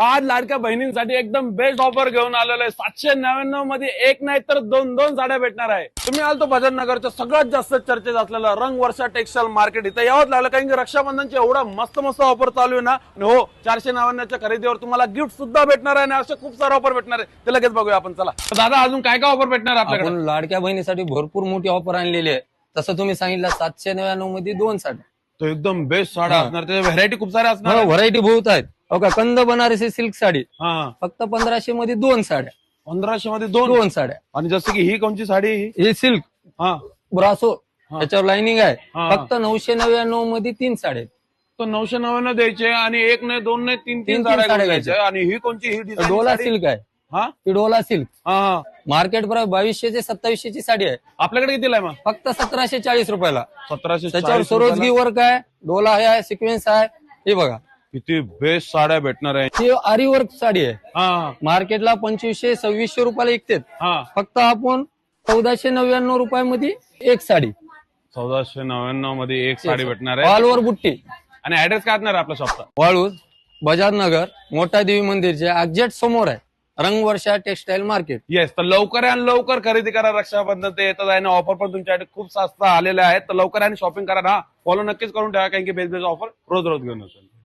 आज लाडक्या बहिणींसाठी एकदम बेस्ट ऑफर घेऊन आलेलो आहे। 799 मध्ये एक नाही तर दोन साड्या भेटणार आहे। तुम्ही आलतो भजननगरच्या सगळ्यात जास्त चर्चेत असलेलं रंग वर्षा टेक्सटाईल मार्केट इथं यावंच लागलं, कारण की रक्षाबंधनचे एवढा मस्त ऑफर चालू आहे ना। आणि हो, 499च्या खरेदीवर तुम्हाला गिफ्ट सुद्धा भेटणार आहे आणि असे खूप सारे ऑफर भेटणार आहे, ते लगेच बघूया आपण। चला तर दादा, अजून काय काय ऑफर भेटणार आहे आपल्याकडे? आपण लाडक्या बहिणीसाठी भरपूर मोठी ऑफर आणलेली आहे। तसं तुम्ही सांगितलं 799 मध्ये 2 साड्या, तो एकदम बेस्ट साड्या असणार, त्याच्या व्हरायटी खूप साऱ्या असणार आहे। व्हरायटी बहुत आहेत। हो का, कंद बनारसी सिल्क साडी हा, फक्त 1500 मध्ये 2 साड्या, 1500 मध्ये दोन साड्या। आणि जसं की ही कोणची साडी आहे ही? हे सिल्क हा, ब्रासो, त्याच्यावर लाइनिंग आहे। हा. फक्त 999 मध्ये 3 साड्या, तो 999 द्यायचे आणि एक नाही दोन नाही तीन तीन साड्या साड्या घ्यायच्या। घ्यायच्या। आणि ही कोणची? ही डिझाइन डोला सिल्क आहे। हा ही डोला सिल्क हा, मार्केट प्राइस 2200 ते 2700 ची साडी आहे, आपल्याकडे कितीला आहे मग? फक्त 1740 रुपयाला। 1740 त्याच्यावर सरोजगी वर्क आहे, डोला आहे, सिक्वेन्स आहे। हे बघा, किती बेस्ट साड्या भेटणार आहे। ही आरी वर्क साडी आहे। हा मार्केटला 2500-2600 रुपयाला विकतात, हा, फक्त आपण 1499 रुपयामध्ये एक साडी, 1499 मध्ये एक साडी भेटणार आहे। ऑल ओव्हर बुट्टी। आणि ऍड्रेस काय असणार आहे आपल्या शॉपचा? वाळूज बजाजनगर मोठा देवी मंदिरच्या एक्झॅक्ट समोर आहे रंग वर्षा टेक्सटाईल मार्केट। येस, तर लवकर आणि लवकर खरेदी करा। रक्षाबंधन ते येतात आहे ना, ऑफर पण तुमच्याकडे खूप स्वस्त आलेले आहेत, तर लवकर आणि शॉपिंग करा ना। फॉलो नक्कीच करून ठेवा, कारण की बेस्ट ऑफर रोज घेऊन येतो।